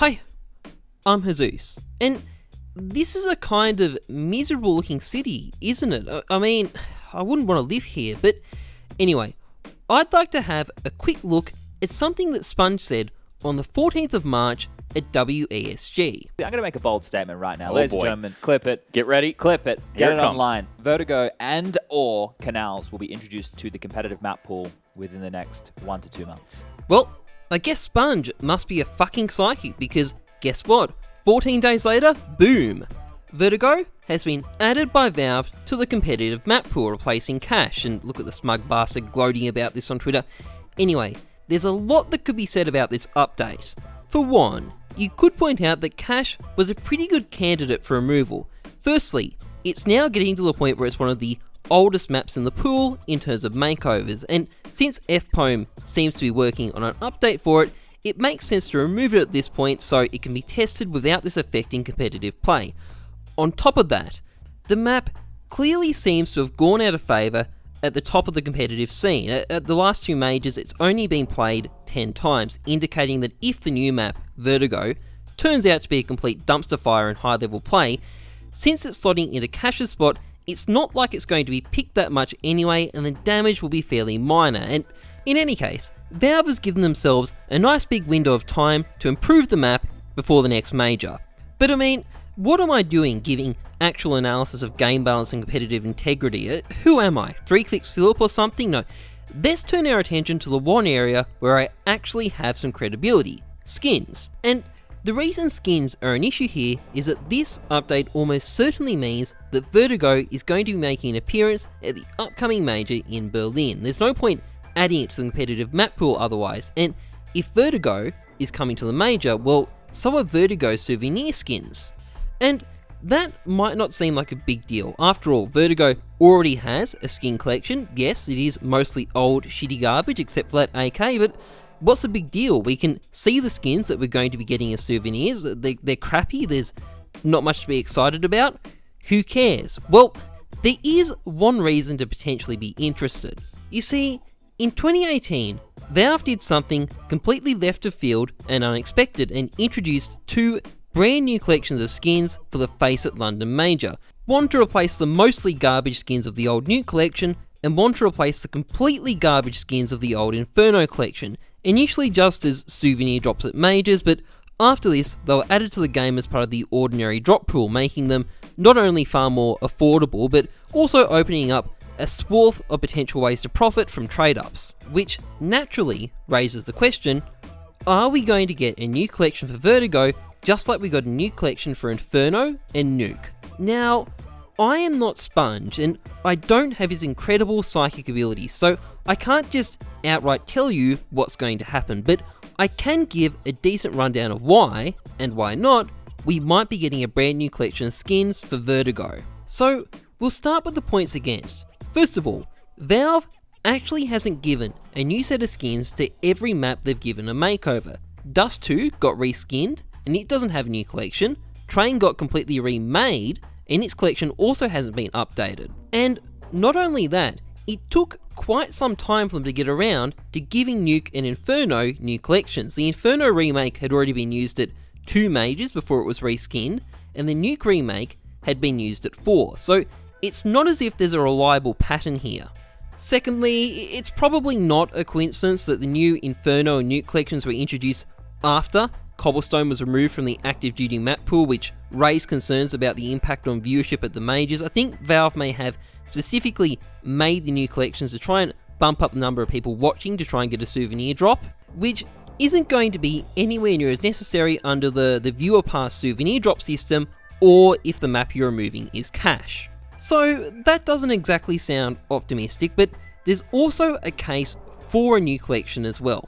Hi, I'm Heyzeus, and this is a kind of miserable looking city, isn't it? I mean, I wouldn't want to live here, but anyway, I'd like to have a quick look at something that Sponge said on the 14th of March at WESG. I'm going to make a bold statement right now. Oh, Ladies and boy. gentlemen, clip it. Get ready. Clip it. Here Get it it comes. online. Vertigo and or Canals will be introduced to the competitive map pool within the next 1 to 2 months. Well, I guess Sponge must be a fucking psychic because guess what? 14 days later, boom! Vertigo has been added by Valve to the competitive map pool, replacing Cash, and look at the smug bastard gloating about this on Twitter. Anyway, there's a lot that could be said about this update. For one, you could point out that Cash was a pretty good candidate for removal. Firstly, it's now getting to the point where it's one of the oldest maps in the pool in terms of makeovers, and since FPOM seems to be working on an update for it, it makes sense to remove it at this point so it can be tested without this affecting competitive play. On top of that, the map clearly seems to have gone out of favour at the top of the competitive scene. At the last two majors, it's only been played 10 times, indicating that if the new map, Vertigo, turns out to be a complete dumpster fire in high level play, since it's slotting into Cash's spot, it's not like it's going to be picked that much anyway, and the damage will be fairly minor. And in any case, Valve has given themselves a nice big window of time to improve the map before the next major. But I mean, what am I doing giving actual analysis of game balance and competitive integrity? Who am I? 3 Clicks Philip or something? No. Let's turn our attention to the one area where I actually have some credibility: skins. And the reason skins are an issue here is that this update almost certainly means that Vertigo is going to be making an appearance at the upcoming major in Berlin. There's no point adding it to the competitive map pool otherwise, and if Vertigo is coming to the major, well, so are Vertigo souvenir skins. And that might not seem like a big deal. After all, Vertigo already has a skin collection. Yes, it is mostly old, shitty garbage, except for that AK, but what's the big deal? We can see the skins that we're going to be getting as souvenirs. They're crappy, there's not much to be excited about. Who cares? Well, there is one reason to potentially be interested. You see, in 2018, Valve did something completely left of field and unexpected and introduced 2 brand new collections of skins for the Face It London Major. One to replace the mostly garbage skins of the old Nuke collection, and one to replace the completely garbage skins of the old Inferno collection. Initially just as souvenir drops at majors, but after this they were added to the game as part of the ordinary drop pool, making them not only far more affordable, but also opening up a swath of potential ways to profit from trade-ups. Which naturally raises the question, are we going to get a new collection for Vertigo just like we got a new collection for Inferno and Nuke? Now, I am not Sponge, and I don't have his incredible psychic abilities, so I can't just outright tell you what's going to happen, but I can give a decent rundown of why, and why not, we might be getting a brand new collection of skins for Vertigo. So, we'll start with the points against. First of all, Valve actually hasn't given a new set of skins to every map they've given a makeover. Dust 2 got reskinned, and it doesn't have a new collection. Train got completely remade, and its collection also hasn't been updated. And not only that, it took quite some time for them to get around to giving Nuke and Inferno new collections. The Inferno remake had already been used at 2 majors before it was reskinned, and the Nuke remake had been used at 4, so it's not as if there's a reliable pattern here. Secondly, it's probably not a coincidence that the new Inferno and Nuke collections were introduced after Cobblestone was removed from the active duty map pool, which raised concerns about the impact on viewership at the majors. I think Valve may have specifically made the new collections to try and bump up the number of people watching to try and get a souvenir drop, which isn't going to be anywhere near as necessary under the viewer pass souvenir drop system, or if the map you're removing is Cash. So that doesn't exactly sound optimistic, but there's also a case for a new collection as well.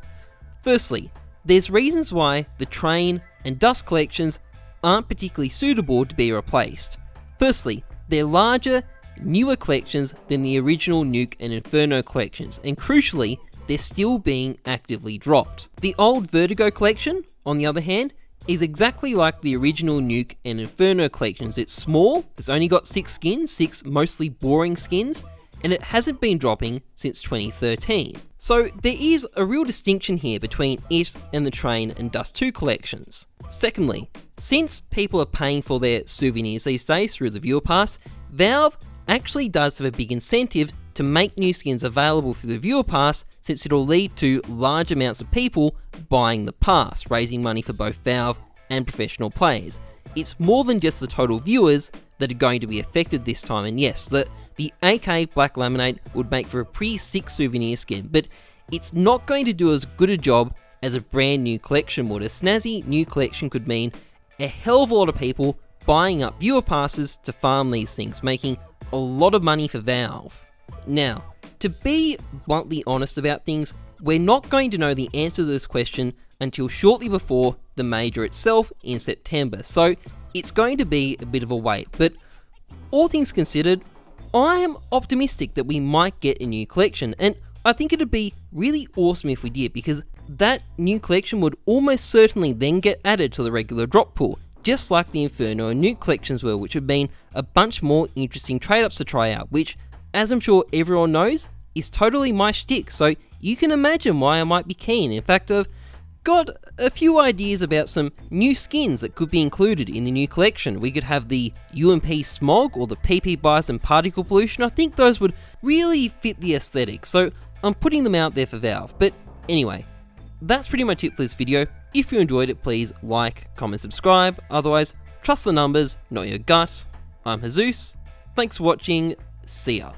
Firstly, there's reasons why the Train and Dust collections aren't particularly suitable to be replaced. Firstly, they're larger, newer collections than the original Nuke and Inferno collections, and crucially, they're still being actively dropped. The old Vertigo collection, on the other hand, is exactly like the original Nuke and Inferno collections. It's small, it's only got 6 skins, 6 mostly boring skins. and it hasn't been dropping since 2013. So there is a real distinction here between it and the Train and Dust 2 collections. Secondly, since people are paying for their souvenirs these days through the Viewer Pass, Valve actually does have a big incentive to make new skins available through the Viewer Pass, since it'll lead to large amounts of people buying the pass, raising money for both Valve and professional players. It's more than just the total viewers that are going to be affected this time, and yes, the AK Black Laminate would make for a pretty sick souvenir skin, but it's not going to do as good a job as a brand new collection would. A snazzy new collection could mean a hell of a lot of people buying up Viewer Passes to farm these things, making a lot of money for Valve. Now, to be bluntly honest about things, we're not going to know the answer to this question until shortly before the major itself in September, so it's going to be a bit of a wait, but all things considered, I am optimistic that we might get a new collection, and I think it'd be really awesome if we did, because that new collection would almost certainly then get added to the regular drop pool, just like the Inferno and Nuke collections were, which would mean a bunch more interesting trade-ups to try out, which, as I'm sure everyone knows, is totally my shtick, so you can imagine why I might be keen. In fact, I've got a few ideas about some new skins that could be included in the new collection. We could have the UMP Smog or the PP Bison Particle Pollution. I think those would really fit the aesthetic, so I'm putting them out there for Valve. But anyway, that's pretty much it for this video. If you enjoyed it, please like, comment, subscribe. Otherwise, trust the numbers, not your gut. I'm Heyzeus. Thanks for watching. See ya.